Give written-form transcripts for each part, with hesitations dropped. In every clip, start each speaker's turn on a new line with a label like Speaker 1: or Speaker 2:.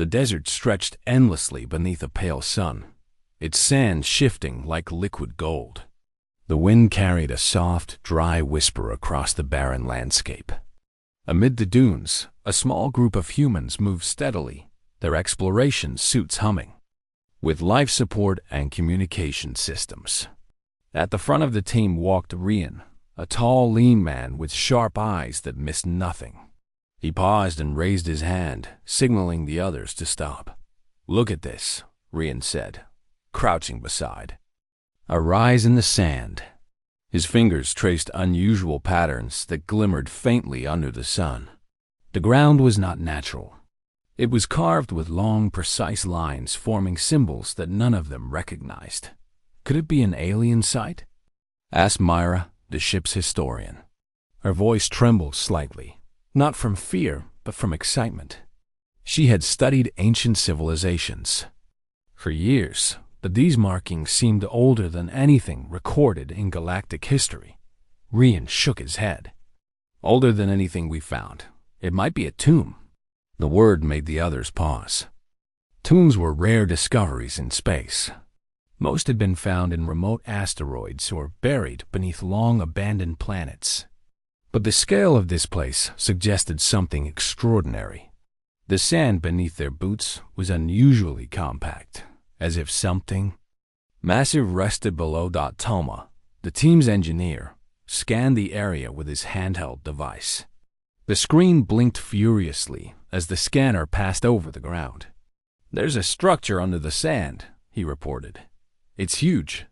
Speaker 1: The desert stretched endlessly beneath a pale sun, its sand shifting like liquid gold. The wind carried a soft, dry whisper across the barren landscape. Amid the dunes, a small group of humans moved steadily, their exploration suits humming, with life support and communication systems. At the front of the team walked Rian, a tall, lean man with sharp eyes that missed nothing. He paused and raised his hand, signaling the others to stop. "Look at this," Rian said, crouching beside. A rise in the sand. His fingers traced unusual patterns that glimmered faintly under the sun. The ground was not natural. It was carved with long, precise lines forming symbols that none of them recognized. Could it be an alien site? Asked Myra, the ship's historian. Her voice trembled slightly, not from fear, but from excitement. She had studied ancient civilizations for years, but these markings seemed older than anything recorded in galactic history. Rian shook his head. "Older than anything we found. It might be a tomb." The word made the others pause. Tombs were rare discoveries in space. Most had been found in remote asteroids or buried beneath long-abandoned planets. But the scale of this place suggested something extraordinary. The sand beneath their boots was unusually compact, as if something massive rested below. Toma, the team's engineer, scanned the area with his handheld device. The screen blinked furiously as the scanner passed over the ground. "There's a structure under the sand," he reported. "It's huge.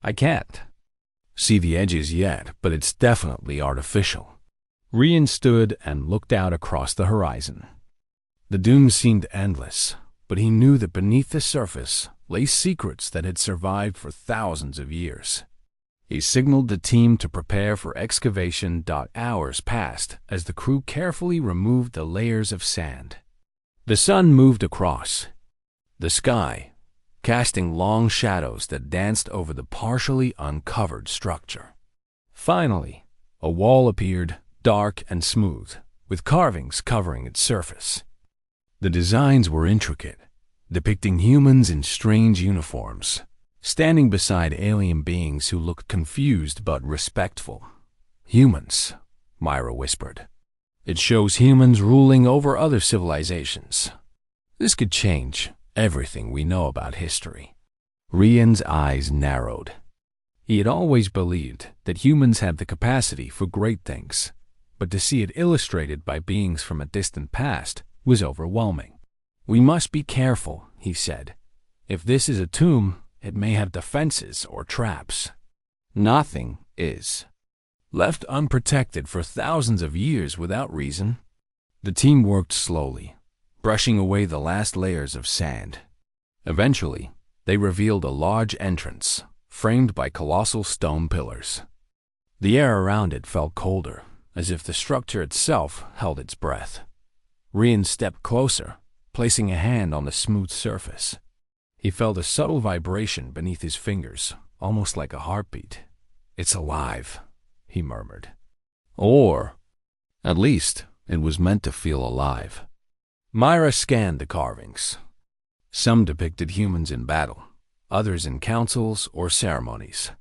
Speaker 1: I can't see the edges yet, but it's definitely artificial." Rian stood and looked out across the horizon. The dunes seemed endless, but he knew that beneath the surface lay secrets that had survived for thousands of years. He signaled the team to prepare for excavation. Hours passed as the crew carefully removed the layers of sand. The sun moved across the sky, casting long shadows that danced over the partially uncovered structure. Finally, a wall appeared, dark and smooth, with carvings covering its surface. The designs were intricate, depicting humans in strange uniforms, standing beside alien beings who looked confused but respectful. "Humans," Myra whispered. "It shows humans ruling over other civilizations. This could change everything we know about history." Rian's eyes narrowed. He had always believed that humans had the capacity for great things, but to see it illustrated by beings from a distant past was overwhelming. "We must be careful," he said. "If this is a tomb, it may have defenses or traps." "Nothing is left unprotected for thousands of years without reason." The team worked slowly, brushing away the last layers of sand. Eventually, they revealed a large entrance, framed by colossal stone pillars. The air around it felt colder, as if the structure itself held its breath. Rian stepped closer, placing a hand on the smooth surface. He felt a subtle vibration beneath his fingers, almost like a heartbeat. "It's alive," he murmured. Or, at least, it was meant to feel alive. Myra scanned the carvings. Some depicted humans in battle, others in councils or ceremonies.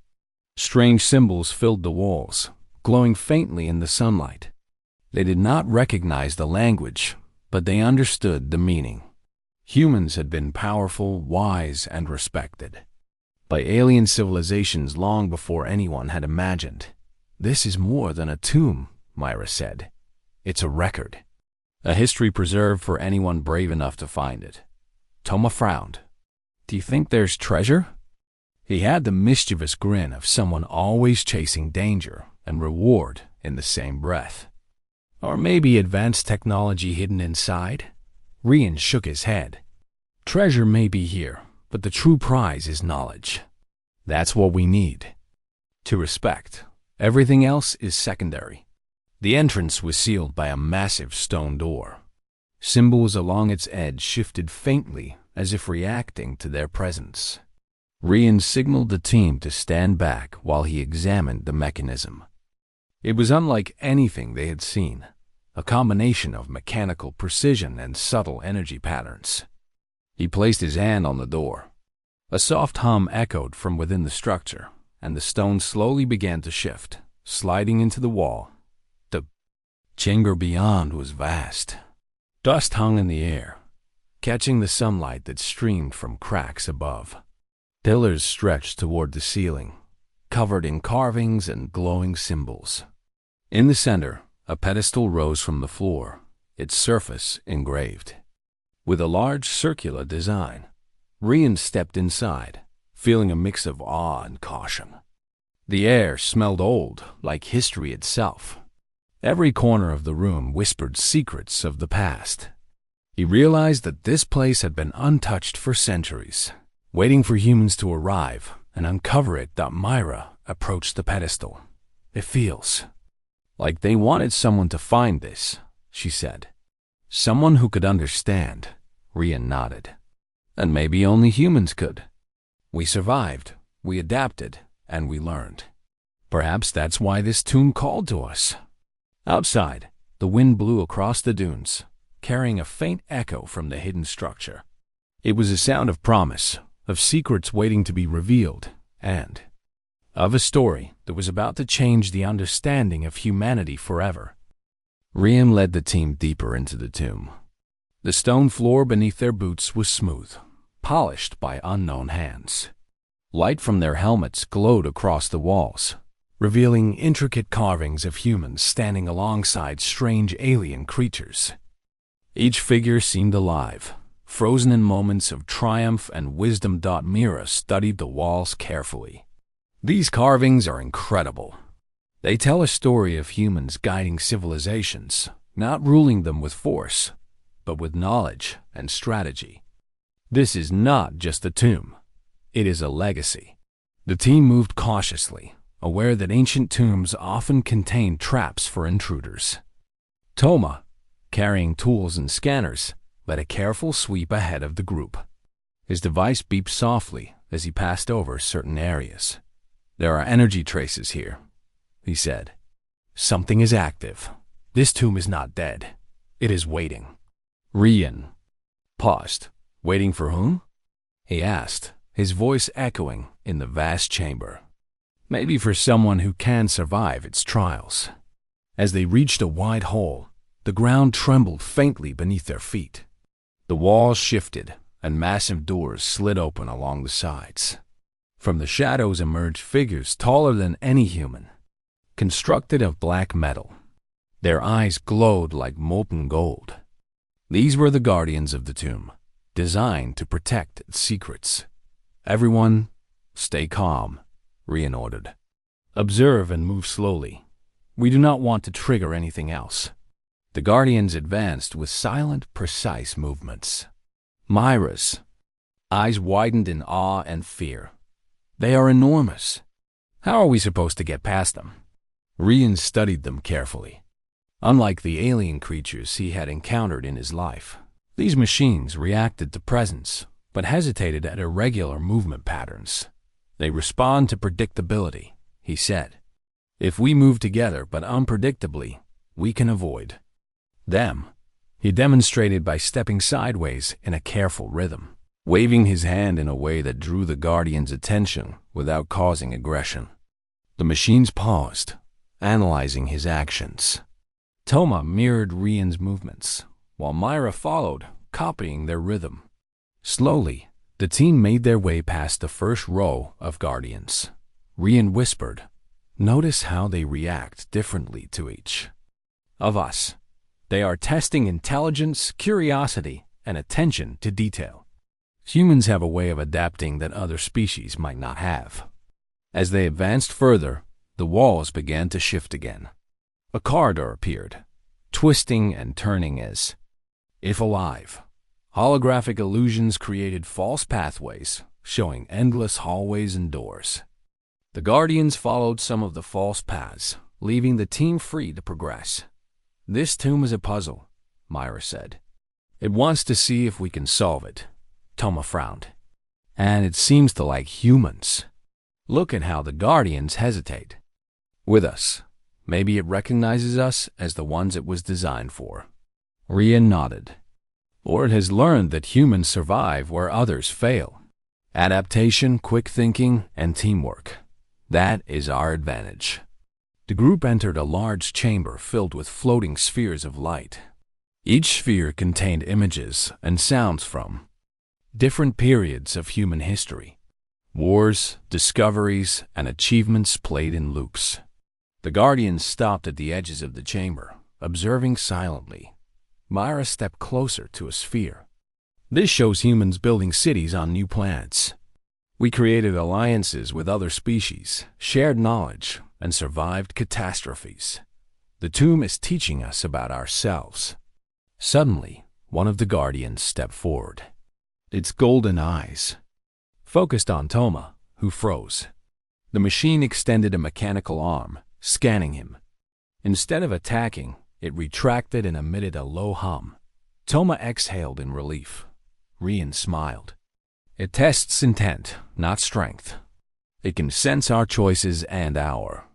Speaker 1: Strange symbols filled the walls, glowing faintly in the sunlight. They did not recognize the language, but they understood the meaning. Humans had been powerful, wise, and respected by alien civilizations long before anyone had imagined. "This is more than a tomb," Myra said. "It's a record. A history preserved for anyone brave enough to find it." Toma frowned. "Do you think there's treasure?" He had the mischievous grin of someone always chasing danger and reward in the same breath. "Or maybe advanced technology hidden inside?" Rian shook his head. "Treasure may be here, but the true prize is knowledge. That's what we need to respect. Everything else is secondary." The entrance was sealed by a massive stone door. Symbols along its edge shifted faintly as if reacting to their presence. Rian signaled the team to stand back while he examined the mechanism. It was unlike anything they had seen. a combination of mechanical precision and subtle energy patterns. He placed his hand on the door. A soft hum echoed from within the structure, and the stone slowly began to shift, sliding into the wall. The chamber beyond was vast. Dust hung in the air, catching the sunlight that streamed from cracks above. Pillars stretched toward the ceiling, covered in carvings and glowing symbols. In the center, a pedestal rose from the floor, its surface engraved. With a large circular design, Rian stepped inside, feeling a mix of awe and caution. The air smelled old, like history itself. Every corner of the room whispered secrets of the past. He realized that this place had been untouched for centuries, waiting for humans to arrive and uncover it. Myra approached the pedestal. "It feels like they wanted someone to find this," she said. "Someone who could understand." Rian nodded. "And maybe only humans could. We survived, we adapted, and we learned. Perhaps that's why this tomb called to us." Outside, the wind blew across the dunes, carrying a faint echo from the hidden structure. It was a sound of promise, of secrets waiting to be revealed, and of a story that was about to change the understanding of humanity forever. Rian led the team deeper into the tomb. The stone floor beneath their boots was smooth, polished by unknown hands. Light from their helmets glowed across the walls, revealing intricate carvings of humans standing alongside strange alien creatures. Each figure seemed alive, frozen in moments of triumph and wisdom. Mira studied the walls carefully. "These carvings are incredible. They tell a story of humans guiding civilizations, not ruling them with force, but with knowledge and strategy. This is not just a tomb. It is a legacy." The team moved cautiously, aware that ancient tombs often contain traps for intruders. Toma, carrying tools and scanners, led a careful sweep ahead of the group. His device beeped softly as he passed over certain areas. "There are energy traces here," he said. "Something is active. This tomb is not dead. It is waiting." Rian paused. "Waiting for whom?" he asked, his voice echoing in the vast chamber. "Maybe for someone who can survive its trials." As they reached a wide hole, the ground trembled faintly beneath their feet. The walls shifted, and massive doors slid open along the sides. From the shadows emerged figures taller than any human, constructed of black metal. Their eyes glowed like molten gold. These were the guardians of the tomb, designed to protect its secrets. "Everyone, stay calm," Rian ordered. "Observe and move slowly. We do not want to trigger anything else." The guardians advanced with silent, precise movements. Myra's eyes widened in awe and fear. "They are enormous. How are we supposed to get past them?" Rian studied them carefully. Unlike the alien creatures he had encountered in his life, these machines reacted to presence, but hesitated at irregular movement patterns. "They respond to predictability," he said. "If we move together but unpredictably, we can avoid them." He demonstrated by stepping sideways in a careful rhythm, waving his hand in a way that drew the guardian's attention without causing aggression. The machines paused, analyzing his actions. Toma mirrored Rian's movements, while Myra followed, copying their rhythm. Slowly, the team made their way past the first row of guardians. Rian whispered, "Notice how they react differently to each of us. They are testing intelligence, curiosity, and attention to detail. Humans have a way of adapting that other species might not have." As they advanced further, the walls began to shift again. A corridor appeared, twisting and turning as if alive. Holographic illusions created false pathways, showing endless hallways and doors. The guardians followed some of the false paths, leaving the team free to progress. "This tomb is a puzzle," Myra said. "It wants to see if we can solve it." Toma frowned. "And it seems to like humans. Look at how the guardians hesitate." "With us, Maybe it recognizes us as the ones it was designed for. Rian nodded. Or it has learned that humans survive where others fail. Adaptation, quick thinking, and teamwork. That is our advantage. The group entered a large chamber filled with floating spheres of light. Each sphere contained images and sounds from different periods of human history. Wars, discoveries, and achievements played in loops. The Guardians stopped at the edges of the chamber, observing silently. Myra stepped closer to a sphere. This shows humans building cities on new planets. We created alliances with other species, shared knowledge, and survived catastrophes. The tomb is teaching us about ourselves. Suddenly, one of the Guardians stepped forward. Its golden eyes focused on Toma, who froze. The machine extended a mechanical arm, scanning him. Instead of attacking, it retracted and emitted a low hum. Toma exhaled in relief. Rian smiled. It tests intent, not strength. It can sense our choices and our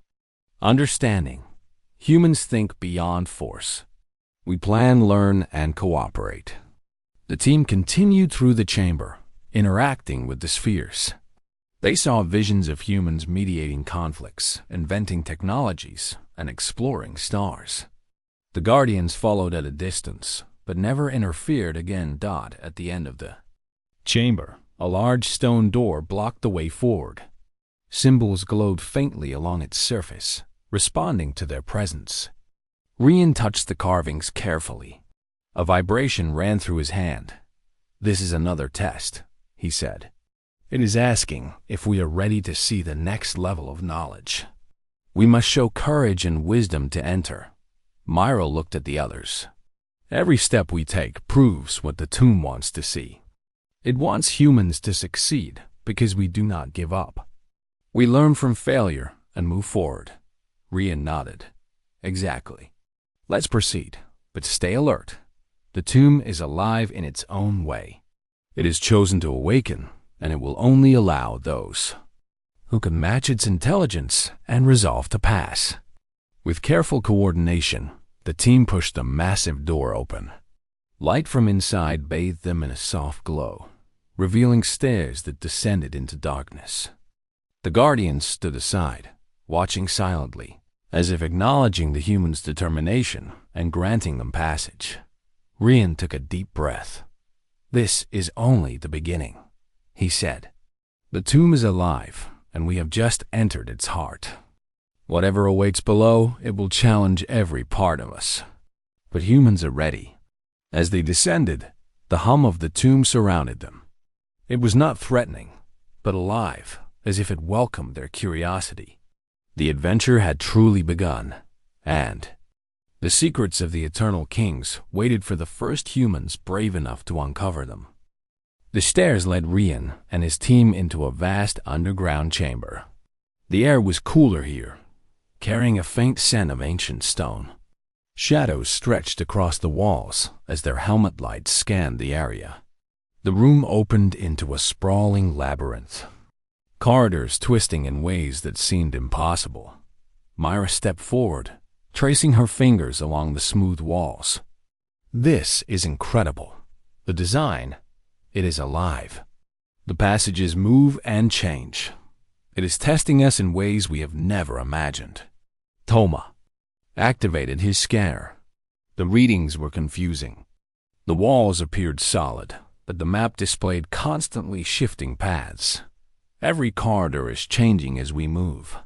Speaker 1: understanding. Humans think beyond force. We plan, learn, and cooperate. The team continued through the chamber, interacting with the spheres. They saw visions of humans mediating conflicts, inventing technologies, and exploring stars. The Guardians followed at a distance, but never interfered again. At the end of the chamber, a large stone door blocked the way forward. Symbols glowed faintly along its surface, responding to their presence. Rian touched the carvings carefully. A vibration ran through his hand. "This is another test," he said. "It is asking if we are ready to see the next level of knowledge. We must show courage and wisdom to enter." Myra looked at the others. "Every step we take proves what the tomb wants to see. It wants humans to succeed because we do not give up. We learn from failure and move forward." Rian nodded. "Exactly. Let's proceed, but stay alert. The tomb is alive in its own way. It is chosen to awaken, and it will only allow those who can match its intelligence and resolve to pass." With careful coordination, the team pushed the massive door open. Light from inside bathed them in a soft glow, revealing stairs that descended into darkness. The Guardians stood aside, watching silently, as if acknowledging the humans' determination and granting them passage. Rian took a deep breath. "This is only the beginning," he said. "The tomb is alive, and we have just entered its heart. Whatever awaits below, it will challenge every part of us. But humans are ready." As they descended, the hum of the tomb surrounded them. It was not threatening, but alive, as if it welcomed their curiosity. The adventure had truly begun, and the secrets of the Eternal Kings waited for the first humans brave enough to uncover them. The stairs led Rian and his team into a vast underground chamber. The air was cooler here, carrying a faint scent of ancient stone. Shadows stretched across the walls as their helmet lights scanned the area. The room opened into a sprawling labyrinth, corridors twisting in ways that seemed impossible. Myra stepped forward, tracing her fingers along the smooth walls. "This is incredible. The design, it is alive. The passages move and change. It is testing us in ways we have never imagined." Toma activated his scanner. The readings were confusing. The walls appeared solid, but the map displayed constantly shifting paths. Every corridor is changing as we move.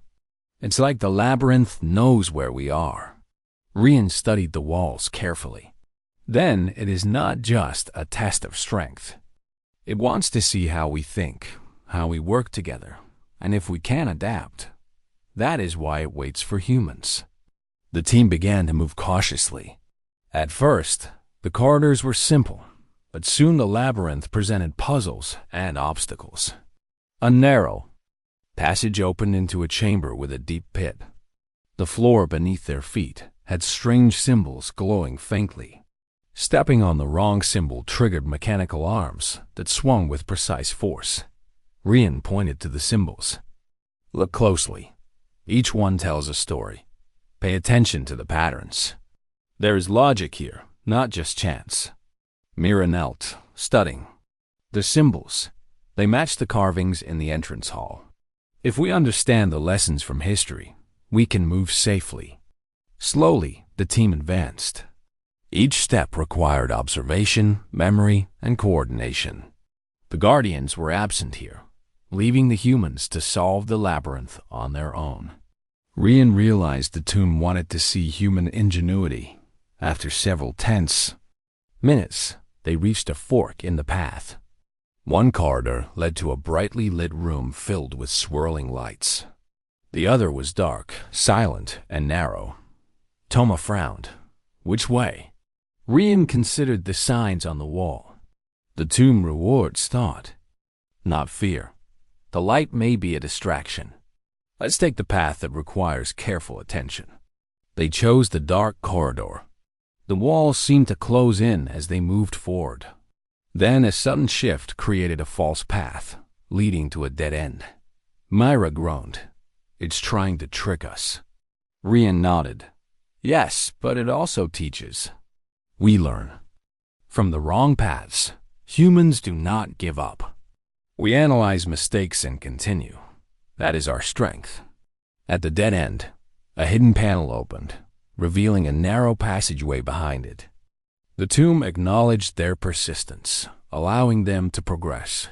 Speaker 1: It's like the labyrinth knows where we are. Rian studied the walls carefully. Then it is not just a test of strength. It wants to see how we think, how we work together, and if we can adapt. That is why it waits for humans. The team began to move cautiously. At first, the corridors were simple, but soon the labyrinth presented puzzles and obstacles. A narrow passage opened into a chamber with a deep pit. The floor beneath their feet had strange symbols glowing faintly. Stepping on the wrong symbol triggered mechanical arms that swung with precise force. Rian pointed to the symbols. "Look closely. Each one tells a story. Pay attention to the patterns. There is logic here, not just chance. Mira knelt, studying. The symbols, they matched the carvings in the entrance hall. If we understand the lessons from history, we can move safely. Slowly, the team advanced. Each step required observation, memory, and coordination. The Guardians were absent here, leaving the humans to solve the labyrinth on their own. Rian realized the tomb wanted to see human ingenuity. After several tense minutes, they reached a fork in the path. One corridor led to a brightly lit room filled with swirling lights. The other was dark, silent, and narrow. Toma frowned. Which way? Rian considered the signs on the wall. The tomb rewards thought, not fear. The light may be a distraction. Let's take the path that requires careful attention. They chose the dark corridor. The walls seemed to close in as they moved forward. Then a sudden shift created a false path, leading to a dead end. Myra groaned. It's trying to trick us. Rian nodded. Yes, but it also teaches. We learn. From the wrong paths, humans do not give up. We analyze mistakes and continue. That is our strength. At the dead end, a hidden panel opened, revealing a narrow passageway behind it. The tomb acknowledged their persistence, allowing them to progress.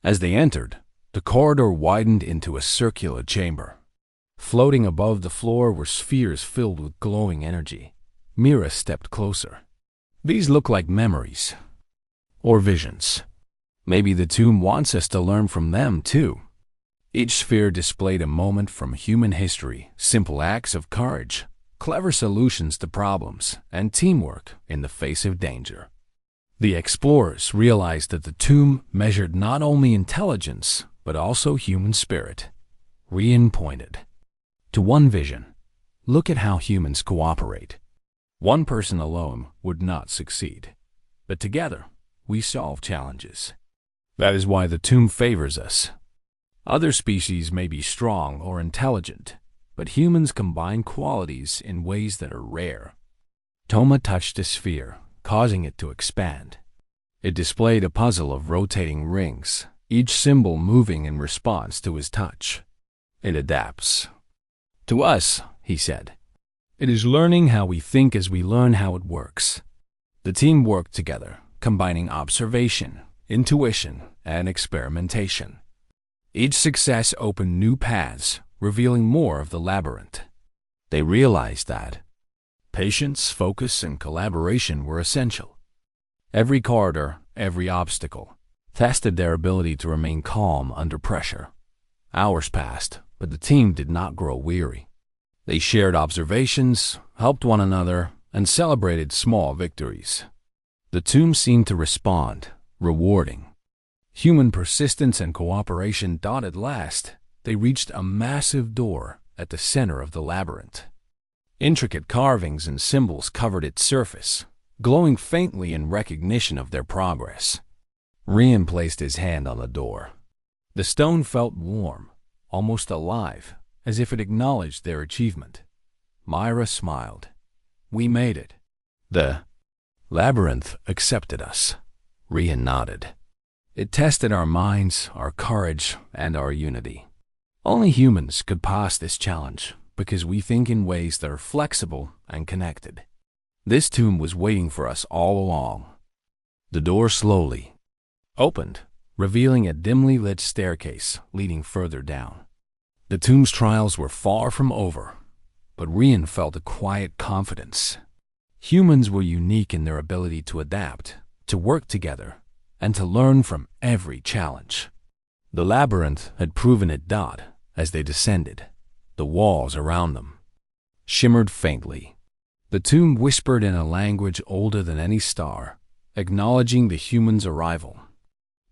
Speaker 1: As they entered, the corridor widened into a circular chamber. Floating above the floor were spheres filled with glowing energy. Mira stepped closer. These look like memories. Or visions. Maybe the tomb wants us to learn from them, too. Each sphere displayed a moment from human history, simple acts of courage, clever solutions to problems, and teamwork in the face of danger. The explorers realized that the tomb measured not only intelligence, but also human spirit. Rian pointed to one vision. Look at how humans cooperate. One person alone would not succeed, but together we solve challenges. That is why the tomb favors us. Other species may be strong or intelligent, but humans combine qualities in ways that are rare. Toma touched a sphere, causing it to expand. It displayed a puzzle of rotating rings, each symbol moving in response to his touch. It adapts. To us, he said. It is learning how we think as we learn how it works. The team worked together, combining observation, intuition, and experimentation. Each success opened new paths, revealing more of the labyrinth. They realized that patience, focus, and collaboration were essential. Every corridor, every obstacle, tested their ability to remain calm under pressure. Hours passed, but the team did not grow weary. They shared observations, helped one another, and celebrated small victories. The tomb seemed to respond, rewarding. Human persistence and cooperation dotted last. They reached a massive door at the center of the labyrinth. Intricate carvings and symbols covered its surface, glowing faintly in recognition of their progress. Rian placed his hand on the door. The stone felt warm, almost alive, as if it acknowledged their achievement. Myra smiled. We made it. The labyrinth accepted us. Rian nodded. It tested our minds, our courage, and our unity. Only humans could pass this challenge because we think in ways that are flexible and connected. This tomb was waiting for us all along. The door slowly opened, revealing a dimly lit staircase leading further down. The tomb's trials were far from over, but Rian felt a quiet confidence. Humans were unique in their ability to adapt, to work together, and to learn from every challenge. The labyrinth had proven it did as they descended. The walls around them shimmered faintly. The tomb whispered in a language older than any star, acknowledging the humans' arrival.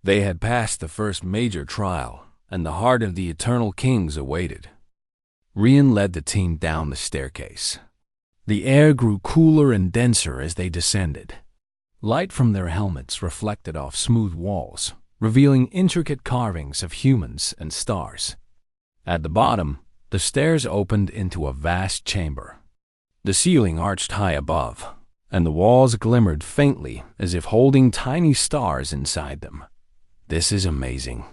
Speaker 1: They had passed the first major trial, and the heart of the eternal kings awaited. Rian led the team down the staircase. The air grew cooler and denser as they descended. Light from their helmets reflected off smooth walls, revealing intricate carvings of humans and stars. At the bottom, the stairs opened into a vast chamber, The ceiling arched high above, and the walls glimmered faintly as if holding tiny stars inside them. "This is amazing,"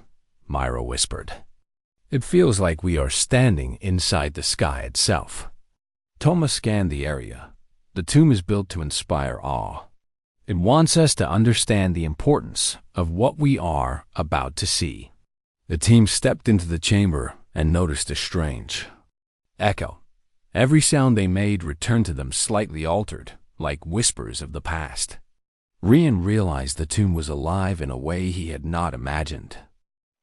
Speaker 1: Myra whispered. "It feels like we are standing inside the sky itself." Toma scanned the area. The tomb is built to inspire awe. It wants us to understand the importance of what we are about to see. The team stepped into the chamber and noticed a strange echo. Every sound they made returned to them slightly altered, like whispers of the past. Rian realized the tomb was alive in a way he had not imagined.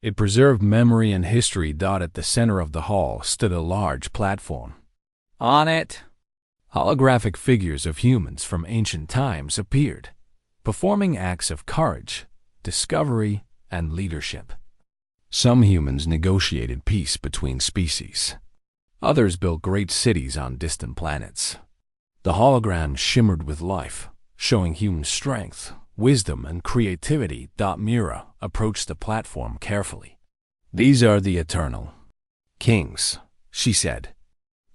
Speaker 1: It preserved memory and history. At the center of the hall stood a large platform. On it, holographic figures of humans from ancient times appeared, performing acts of courage, discovery, and leadership. Some humans negotiated peace between species. Others built great cities on distant planets. The holograms shimmered with life, showing human strength, wisdom, and creativity. Mira approached the platform carefully. "These are the eternal kings," she said.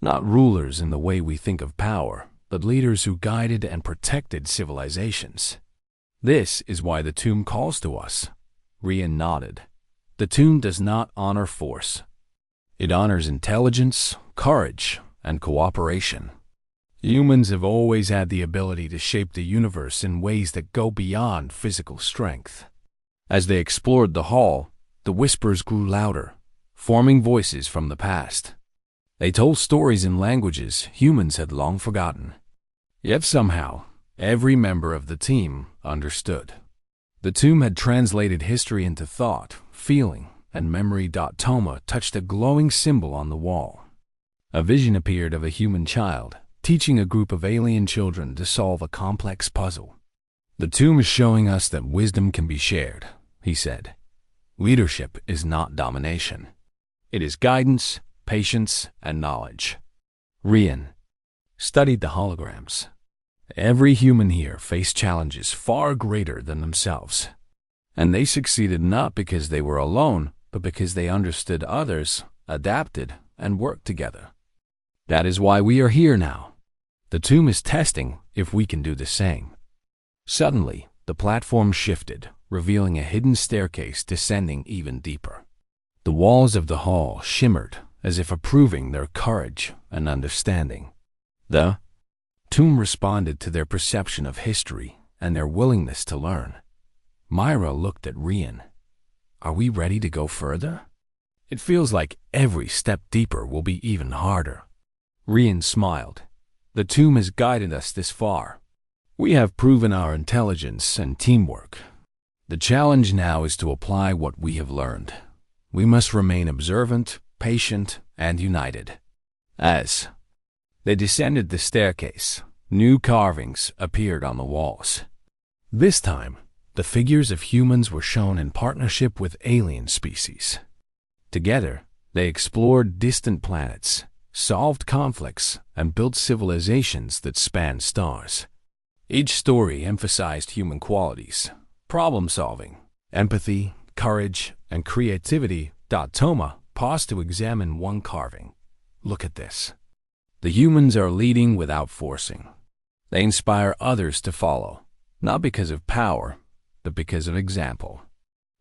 Speaker 1: "Not rulers in the way we think of power, but leaders who guided and protected civilizations. This is why the tomb calls to us." Rian nodded. "The tomb does not honor force. It honors intelligence, courage, and cooperation. Humans have always had the ability to shape the universe in ways that go beyond physical strength." As they explored the hall, the whispers grew louder, forming voices from the past. They told stories in languages humans had long forgotten. Yet somehow, every member of the team understood. The tomb had translated history into thought, feeling, and memory. Toma touched a glowing symbol on the wall. A vision appeared of a human child, teaching a group of alien children to solve a complex puzzle. "The tomb is showing us that wisdom can be shared," he said. "Leadership is not domination. It is guidance, patience, and knowledge." Rian studied the holograms. Every human here faced challenges far greater than themselves. And they succeeded not because they were alone, but because they understood others, adapted, and worked together. That is why we are here now. The tomb is testing if we can do the same. Suddenly, the platform shifted, revealing a hidden staircase descending even deeper. The walls of the hall shimmered as if approving their courage and understanding. The tomb responded to their perception of history and their willingness to learn. Myra looked at Rian. "Are we ready to go further? It feels like every step deeper will be even harder." Rian smiled. "The tomb has guided us this far. We have proven our intelligence and teamwork. The challenge now is to apply what we have learned. We must remain observant, patient, and united." As they descended the staircase, new carvings appeared on the walls. This time, the figures of humans were shown in partnership with alien species. Together, they explored distant planets, solved conflicts, and built civilizations that spanned stars. Each story emphasized human qualities: problem-solving, empathy, courage, and creativity. Toma paused to examine one carving. "Look at this. The humans are leading without forcing. They inspire others to follow, not because of power, but because of example.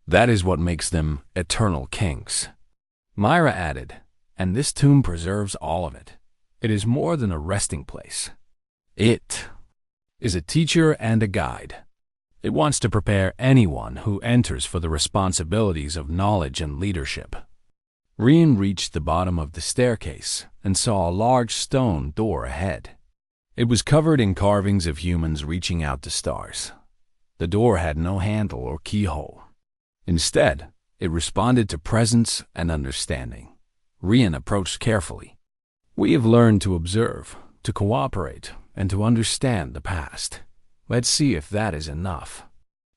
Speaker 1: That is what makes them eternal kings." Myra added, "And this tomb preserves all of it. It is more than a resting place. It is a teacher and a guide. It wants to prepare anyone who enters for the responsibilities of knowledge and leadership." Rian reached the bottom of the staircase and saw a large stone door ahead. It was covered in carvings of humans reaching out to stars. The door had no handle or keyhole. Instead, it responded to presence and understanding. Rian approached carefully. "We have learned to observe, to cooperate, and to understand the past. Let's see if that is enough."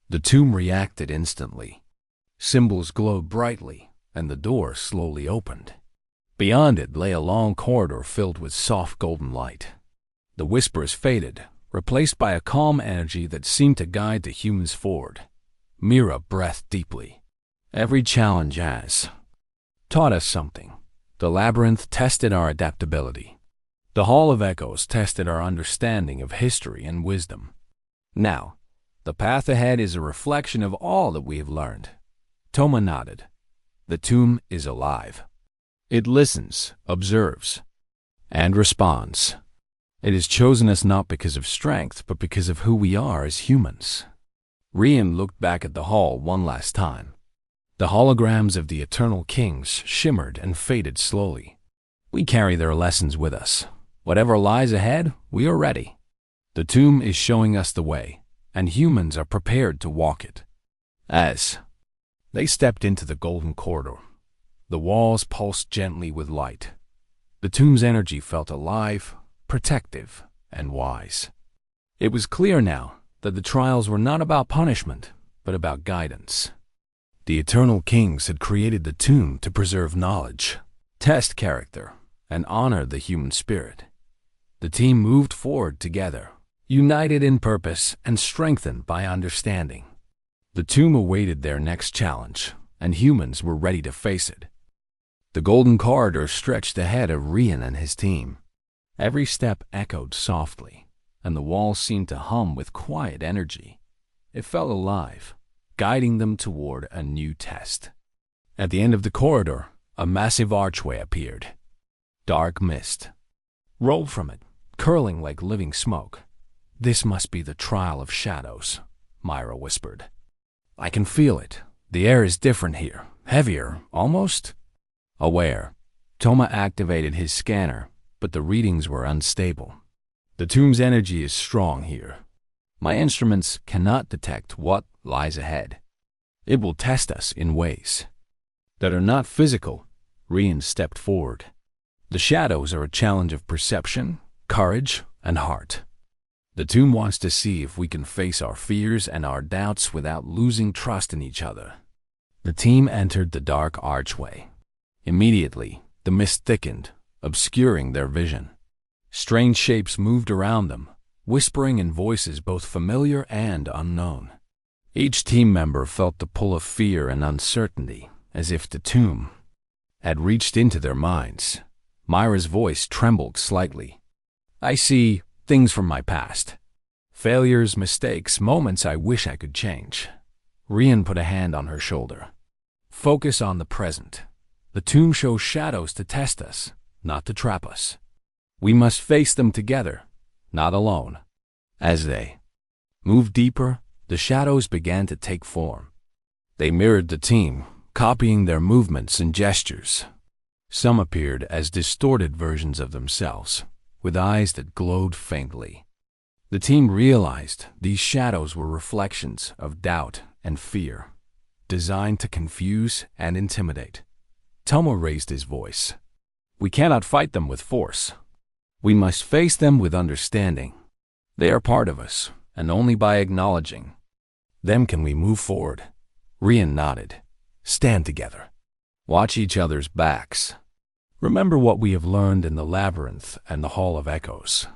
Speaker 1: The tomb reacted instantly. Symbols glowed brightly, and the door slowly opened. Beyond it lay a long corridor filled with soft golden light. The whispers faded, replaced by a calm energy that seemed to guide the humans forward. Mira breathed deeply. Every challenge has taught us something. The labyrinth tested our adaptability. The Hall of Echoes tested our understanding of history and wisdom. Now, the path ahead is a reflection of all that we have learned. Toma nodded. The tomb is alive. It listens, observes, and responds. It has chosen us not because of strength, but because of who we are as humans. Rian looked back at the hall one last time. The holograms of the eternal kings shimmered and faded slowly. We carry their lessons with us. Whatever lies ahead, we are ready. The tomb is showing us the way, and humans are prepared to walk it. As they stepped into the golden corridor, the walls pulsed gently with light. The tomb's energy felt alive, protective, and wise. It was clear now that the trials were not about punishment, but about guidance. The eternal kings had created the tomb to preserve knowledge, test character, and honor the human spirit. The team moved forward together, united in purpose and strengthened by understanding. The tomb awaited their next challenge, and humans were ready to face it. The golden corridor stretched ahead of Rian and his team. Every step echoed softly, and the walls seemed to hum with quiet energy. It felt alive, guiding them toward a new test. At the end of the corridor, a massive archway appeared. Dark mist rolled from it, curling like living smoke. "This must be the trial of shadows," Myra whispered. "I can feel it. The air is different here, heavier, almost." Aware, Toma activated his scanner, but the readings were unstable. "The tomb's energy is strong here. My instruments cannot detect what lies ahead. It will test us in ways that are not physical." Rian stepped forward. "The shadows are a challenge of perception, courage, and heart. The tomb wants to see if we can face our fears and our doubts without losing trust in each other." The team entered the dark archway. Immediately, the mist thickened, obscuring their vision. Strange shapes moved around them, whispering in voices both familiar and unknown. Each team member felt the pull of fear and uncertainty, as if the tomb had reached into their minds. Myra's voice trembled slightly. "I see things from my past. Failures, mistakes, moments I wish I could change." Rian put a hand on her shoulder. "Focus on the present. The tomb shows shadows to test us, not to trap us. We must face them together, not alone." As they moved deeper, the shadows began to take form. They mirrored the team, copying their movements and gestures. Some appeared as distorted versions of themselves, with eyes that glowed faintly. The team realized these shadows were reflections of doubt and fear, designed to confuse and intimidate. Toma raised his voice. "We cannot fight them with force. We must face them with understanding. They are part of us, and only by acknowledging them can we move forward." Rian nodded. "Stand together. Watch each other's backs. Remember what we have learned in the labyrinth and the Hall of Echoes.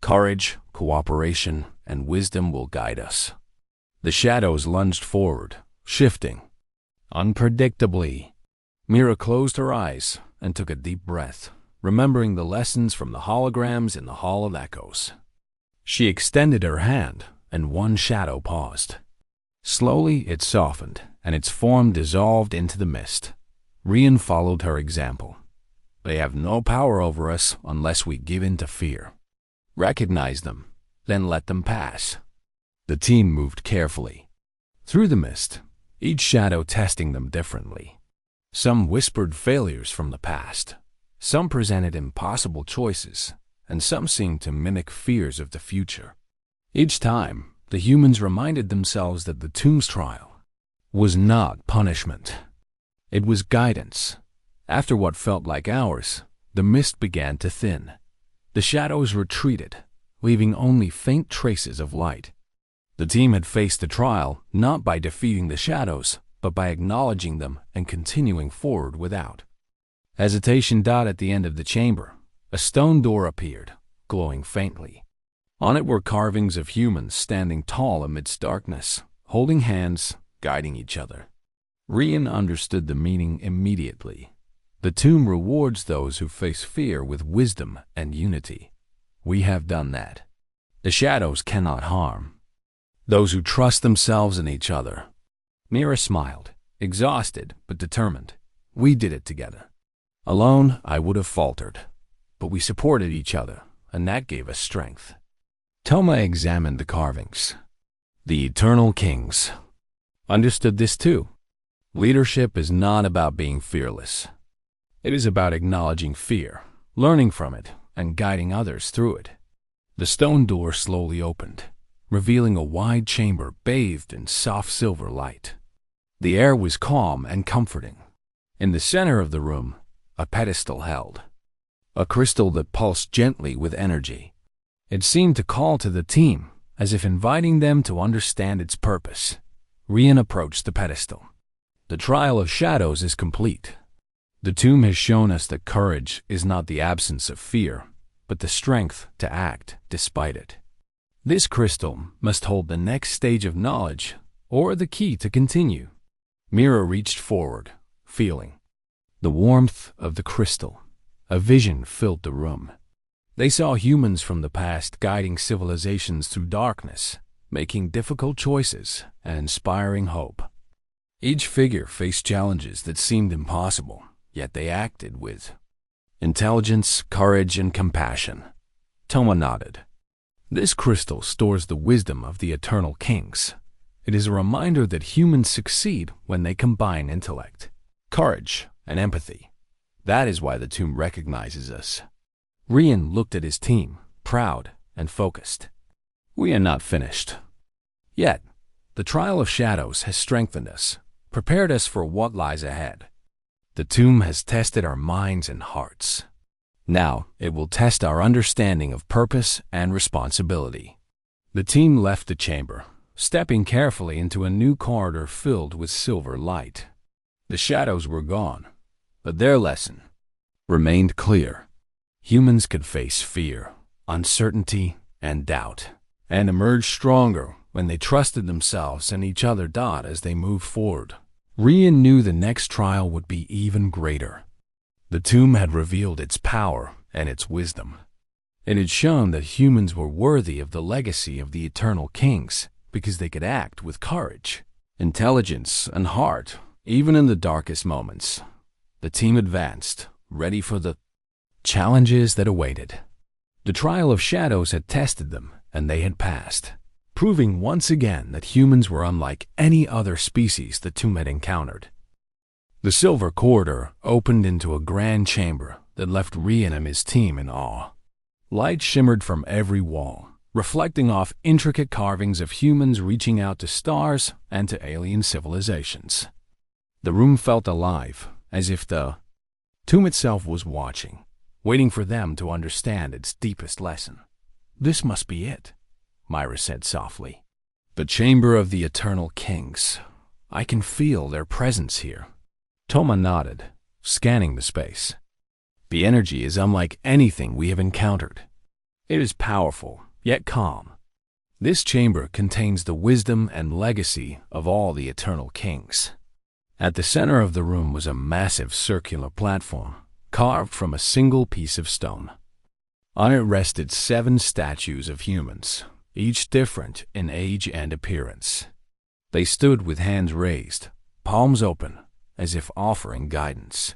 Speaker 1: Courage, cooperation, and wisdom will guide us." The shadows lunged forward, shifting unpredictably. Mira closed her eyes and took a deep breath, remembering the lessons from the holograms in the Hall of Echoes. She extended her hand, and one shadow paused. Slowly it softened, and its form dissolved into the mist. Rian followed her example. "They have no power over us unless we give in to fear. Recognize them, then let them pass." The team moved carefully through the mist, each shadow testing them differently. Some whispered failures from the past, some presented impossible choices, and some seemed to mimic fears of the future. Each time, the humans reminded themselves that the tomb's trial was not punishment. It was guidance. After what felt like hours, the mist began to thin. The shadows retreated, leaving only faint traces of light. The team had faced the trial not by defeating the shadows, but by acknowledging them and continuing forward without hesitation. At the end of the chamber, a stone door appeared, glowing faintly. On it were carvings of humans standing tall amidst darkness, holding hands, guiding each other. Rian understood the meaning immediately. The tomb rewards those who face fear with wisdom and unity. We have done that. The shadows cannot harm those who trust themselves and each other. Mira smiled, exhausted but determined. We did it together. Alone, I would have faltered, but we supported each other, and that gave us strength. Toma examined the carvings. The eternal kings understood this too. Leadership is not about being fearless. It is about acknowledging fear, learning from it, and guiding others through it. The stone door slowly opened, revealing a wide chamber bathed in soft silver light. The air was calm and comforting. In the center of the room, a pedestal held a crystal that pulsed gently with energy. It seemed to call to the team, as if inviting them to understand its purpose. Rian approached the pedestal. The trial of shadows is complete. The tomb has shown us that courage is not the absence of fear, but the strength to act despite it. This crystal must hold the next stage of knowledge, or the key to continue. Mira reached forward, feeling the warmth of the crystal. A vision filled the room. They saw humans from the past guiding civilizations through darkness, making difficult choices and inspiring hope. Each figure faced challenges that seemed impossible, yet they acted with intelligence, courage, and compassion. Toma nodded. This crystal stores the wisdom of the eternal kings. It is a reminder that humans succeed when they combine intellect, courage, and empathy. That is why the tomb recognizes us. Rian looked at his team, proud and focused. We are not finished. Yet, the trial of shadows has strengthened us, prepared us for what lies ahead. The tomb has tested our minds and hearts. Now, it will test our understanding of purpose and responsibility. The team left the chamber, stepping carefully into a new corridor filled with silver light. The shadows were gone, but their lesson remained clear. Humans could face fear, uncertainty, and doubt, and emerge stronger when they trusted themselves and each other. As they moved forward, Rian knew the next trial would be even greater. The tomb had revealed its power and its wisdom. It had shown that humans were worthy of the legacy of the eternal kings because they could act with courage, intelligence, and heart, even in the darkest moments. The team advanced, ready for the challenges that awaited. The trial of shadows had tested them, and they had passed, proving once again that humans were unlike any other species the tomb had encountered. The silver corridor opened into a grand chamber that left Rian and his team in awe. Light shimmered from every wall, reflecting off intricate carvings of humans reaching out to stars and to alien civilizations. The room felt alive, as if the tomb itself was watching, waiting for them to understand its deepest lesson. This must be it, Myra said softly. The chamber of the eternal kings. I can feel their presence here. Toma nodded, scanning the space. The energy is unlike anything we have encountered. It is powerful, yet calm. This chamber contains the wisdom and legacy of all the eternal kings. At the center of the room was a massive circular platform, carved from a single piece of stone. On it rested 7 statues of humans, each different in age and appearance. They stood with hands raised, palms open, as if offering guidance.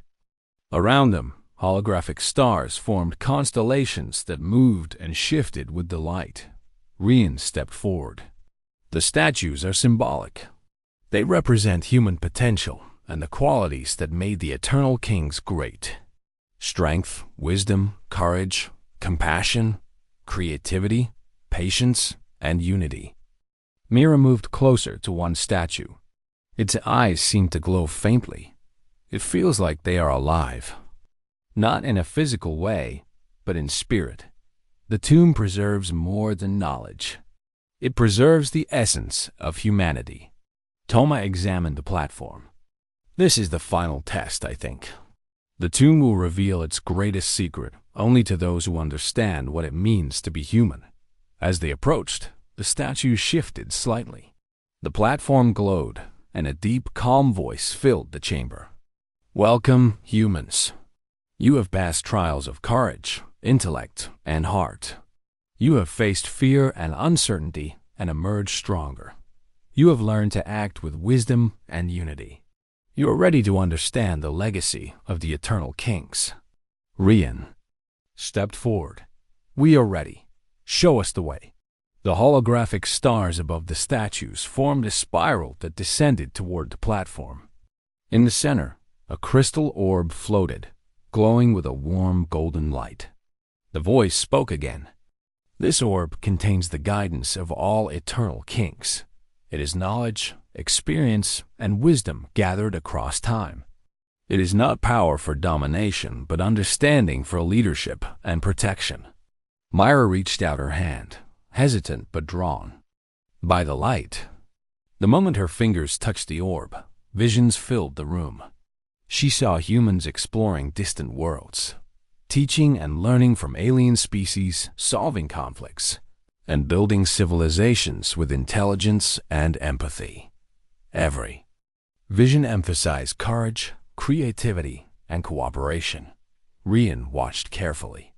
Speaker 1: Around them, holographic stars formed constellations that moved and shifted with the light. Rian stepped forward. The statues are symbolic. They represent human potential and the qualities that made the eternal kings great. Strength, wisdom, courage, compassion, creativity, patience, and unity. Mira moved closer to one statue. Its eyes seemed to glow faintly. It feels like they are alive. Not in a physical way, but in spirit. The tomb preserves more than knowledge. It preserves the essence of humanity. Toma examined the platform. This is the final test, I think. The tomb will reveal its greatest secret only to those who understand what it means to be human. As they approached, the statue shifted slightly. The platform glowed, and a deep, calm voice filled the chamber. Welcome, humans. You have passed trials of courage, intellect, and heart. You have faced fear and uncertainty and emerged stronger. You have learned to act with wisdom and unity. You are ready to understand the legacy of the Eternal Kings. Rian stepped forward. We are ready. Show us the way. The holographic stars above the statues formed a spiral that descended toward the platform. In the center, a crystal orb floated, glowing with a warm golden light. The voice spoke again. This orb contains the guidance of all eternal kings. It is knowledge, experience, and wisdom gathered across time. It is not power for domination, but understanding for leadership and protection. Myra reached out her hand, hesitant but drawn by the light. The moment her fingers touched the orb, visions filled the room. She saw humans exploring distant worlds, teaching and learning from alien species, solving conflicts, and building civilizations with intelligence and empathy. Every vision emphasized courage, creativity, and cooperation. Rian watched carefully.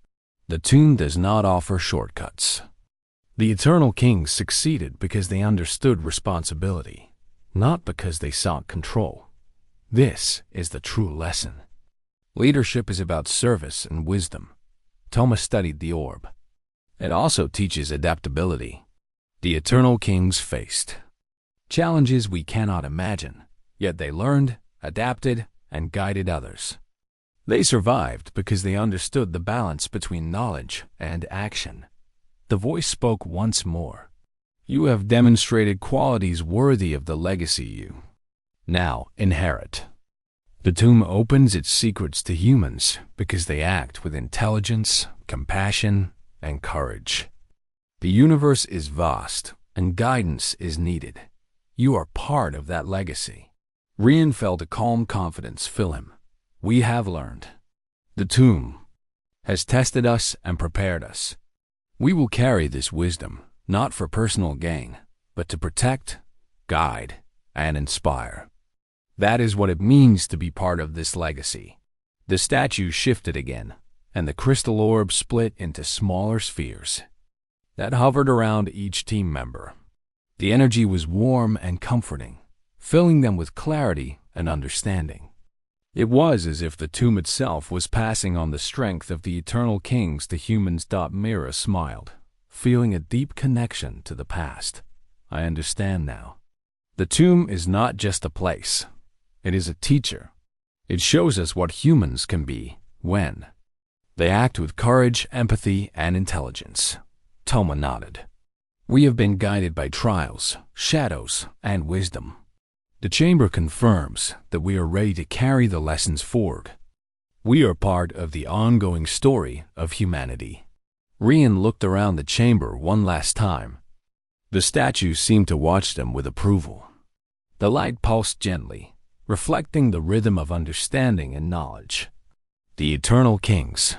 Speaker 1: The tomb does not offer shortcuts. The Eternal Kings succeeded because they understood responsibility, not because they sought control. This is the true lesson. Leadership is about service and wisdom. Thomas studied the orb. It also teaches adaptability. The Eternal Kings faced challenges we cannot imagine, yet they learned, adapted, and guided others. They survived because they understood the balance between knowledge and action. The voice spoke once more. You have demonstrated qualities worthy of the legacy you now inherit. The tomb opens its secrets to humans because they act with intelligence, compassion, and courage. The universe is vast, and guidance is needed. You are part of that legacy. Rian felt a calm confidence fill him. We have learned. The tomb has tested us and prepared us. We will carry this wisdom, not for personal gain, but to protect, guide, and inspire. That is what it means to be part of this legacy. The statue shifted again, and the crystal orb split into smaller spheres that hovered around each team member. The energy was warm and comforting, filling them with clarity and understanding. It was as if the tomb itself was passing on the strength of the Eternal Kings to humans. Mira smiled, feeling a deep connection to the past. I understand now. The tomb is not just a place. It is a teacher. It shows us what humans can be when they act with courage, empathy, and intelligence. Toma nodded. We have been guided by trials, shadows, and wisdom. The chamber confirms that we are ready to carry the lessons forward. We are part of the ongoing story of humanity. Rian looked around the chamber one last time. The statues seemed to watch them with approval. The light pulsed gently, reflecting the rhythm of understanding and knowledge. The Eternal Kings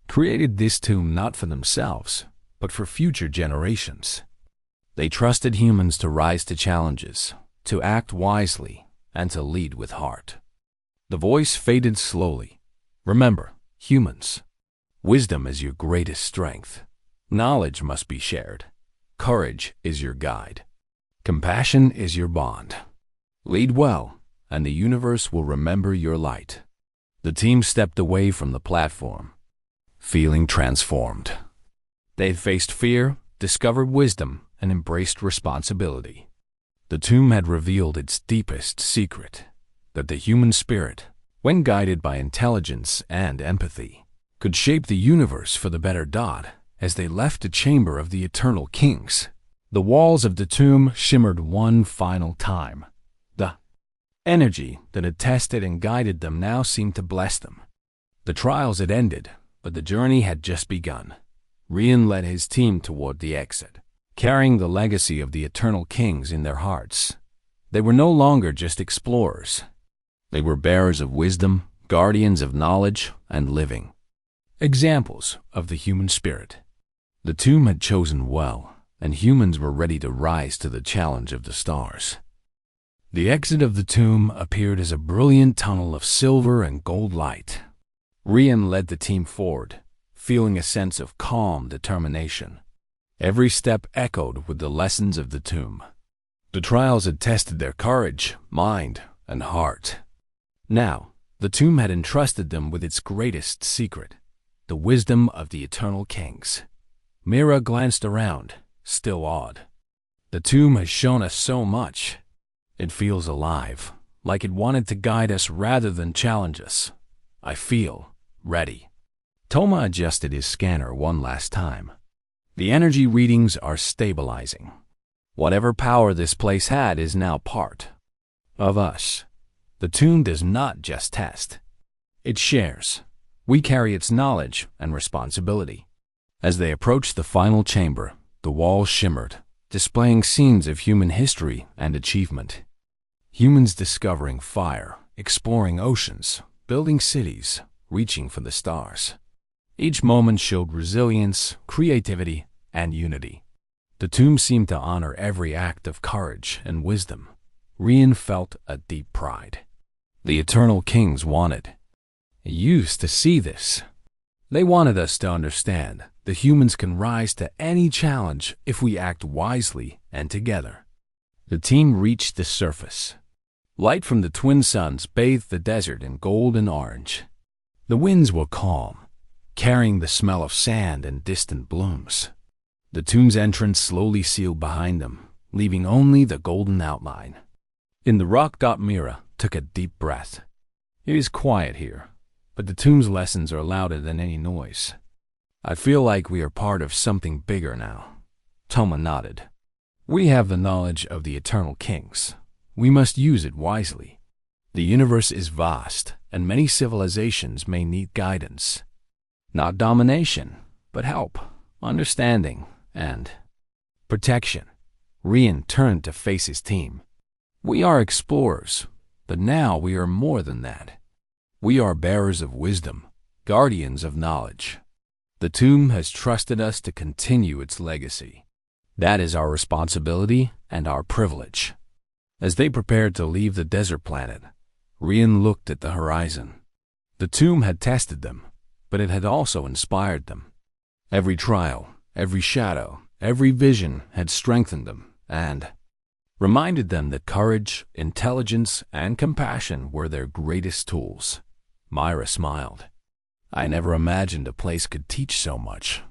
Speaker 1: created this tomb not for themselves, but for future generations. They trusted humans to rise to challenges, to act wisely, and to lead with heart. The voice faded slowly. Remember, humans, wisdom is your greatest strength. Knowledge must be shared. Courage is your guide. Compassion is your bond. Lead well, and the universe will remember your light. The team stepped away from the platform, feeling transformed. They faced fear, discovered wisdom, and embraced responsibility. The tomb had revealed its deepest secret, that the human spirit, when guided by intelligence and empathy, could shape the universe for the better. As they left the chamber of the Eternal Kings, the walls of the tomb shimmered one final time. The energy that had tested and guided them now seemed to bless them. The trials had ended, but the journey had just begun. Rian led his team toward the exit, carrying the legacy of the Eternal Kings in their hearts. They were no longer just explorers. They were bearers of wisdom, guardians of knowledge, and living examples of the human spirit. The tomb had chosen well, and humans were ready to rise to the challenge of the stars. The exit of the tomb appeared as a brilliant tunnel of silver and gold light. Rian led the team forward, feeling a sense of calm determination. Every step echoed with the lessons of the tomb. The trials had tested their courage, mind, and heart. Now, the tomb had entrusted them with its greatest secret, the wisdom of the eternal kings. Mira glanced around, still awed. The tomb has shown us so much. It feels alive, like it wanted to guide us rather than challenge us. I feel ready. Toma adjusted his scanner one last time. The energy readings are stabilizing. Whatever power this place had is now part of us. The tomb does not just test. It shares. We carry its knowledge and responsibility. As they approached the final chamber, the walls shimmered, displaying scenes of human history and achievement. Humans discovering fire, exploring oceans, building cities, reaching for the stars. Each moment showed resilience, creativity, and unity. The tomb seemed to honor every act of courage and wisdom. Rian felt a deep pride. The Eternal Kings wanted. He used to see this. They wanted us to understand that humans can rise to any challenge if we act wisely and together. The team reached the surface. Light from the twin suns bathed the desert in gold and orange. The winds were calm, carrying the smell of sand and distant blooms. The tomb's entrance slowly sealed behind them, leaving only the golden outline. In the rock, Mira took a deep breath. It is quiet here, but the tomb's lessons are louder than any noise. I feel like we are part of something bigger now. Toma nodded. We have the knowledge of the Eternal Kings. We must use it wisely. The universe is vast, and many civilizations may need guidance. Not domination, but help, understanding, and protection. Rian turned to face his team. We are explorers, but now we are more than that. We are bearers of wisdom, guardians of knowledge. The tomb has trusted us to continue its legacy. That is our responsibility and our privilege. As they prepared to leave the desert planet, Rian looked at the horizon. The tomb had tested them, but it had also inspired them. Every trial, every shadow, every vision had strengthened them and reminded them that courage, intelligence, and compassion were their greatest tools. Myra smiled. I never imagined a place could teach so much.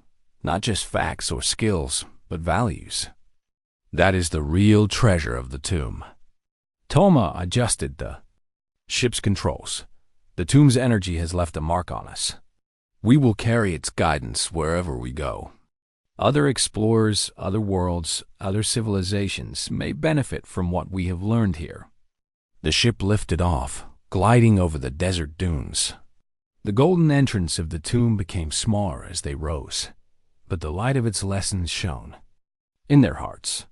Speaker 1: Not just facts or skills, but values. That is the real treasure of the tomb. Toma adjusted the ship's controls. The tomb's energy has left a mark on us. We will carry its guidance wherever we go. Other explorers, other worlds, other civilizations may benefit from what we have learned here. The ship lifted off, gliding over the desert dunes. The golden entrance of the tomb became smaller as they rose, but the light of its lessons shone in their hearts.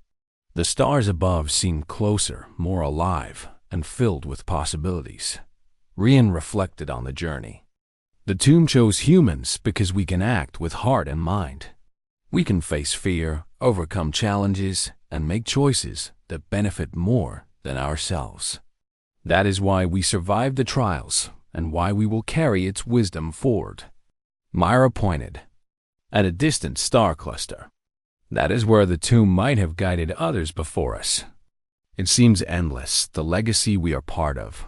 Speaker 1: The stars above seemed closer, more alive, and filled with possibilities. Rian reflected on the journey. The tomb chose humans because we can act with heart and mind. We can face fear, overcome challenges, and make choices that benefit more than ourselves. That is why we survived the trials and why we will carry its wisdom forward. Myra pointed at a distant star cluster. That is where the tomb might have guided others before us. It seems endless, the legacy we are part of.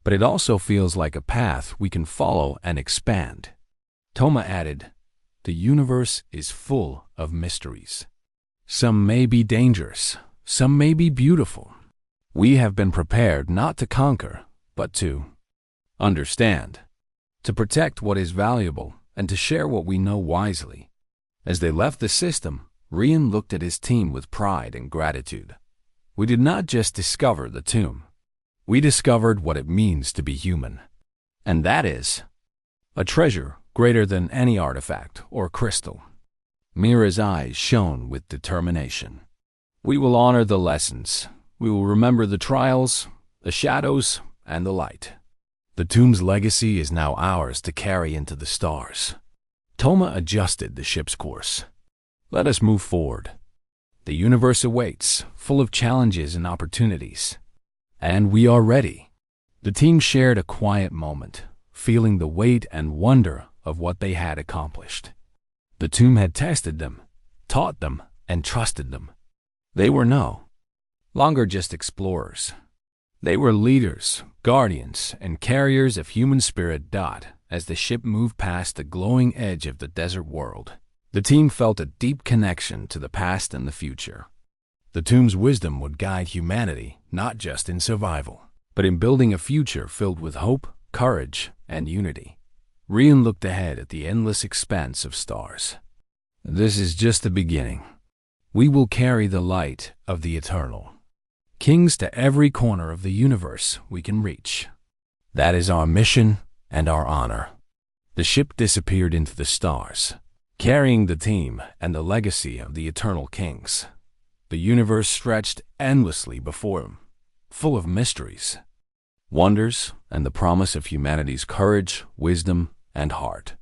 Speaker 1: But it also feels like a path we can follow and expand. Toma added, the universe is full of mysteries. Some may be dangerous, some may be beautiful. We have been prepared not to conquer, but to understand, to protect what is valuable, and to share what we know wisely. As they left the system, Rian looked at his team with pride and gratitude. We did not just discover the tomb. We discovered what it means to be human. And that is a treasure greater than any artifact or crystal. Mira's eyes shone with determination. We will honor the lessons. We will remember the trials, the shadows, and the light. The tomb's legacy is now ours to carry into the stars. Toma adjusted the ship's course. Let us move forward. The universe awaits, full of challenges and opportunities. And we are ready. The team shared a quiet moment, feeling the weight and wonder of what they had accomplished. The tomb had tested them, taught them, and trusted them. They were no longer just explorers. They were leaders, guardians, and carriers of human spirit. As the ship moved past the glowing edge of the desert world, the team felt a deep connection to the past and the future. The tomb's wisdom would guide humanity not just in survival, but in building a future filled with hope, courage, and unity. Rian looked ahead at the endless expanse of stars. This is just the beginning. We will carry the light of the eternal kings to every corner of the universe we can reach. That is our mission and our honor. The ship disappeared into the stars, carrying the team and the legacy of the eternal kings. The universe stretched endlessly before him, full of mysteries, wonders, and the promise of humanity's courage, wisdom, and heart.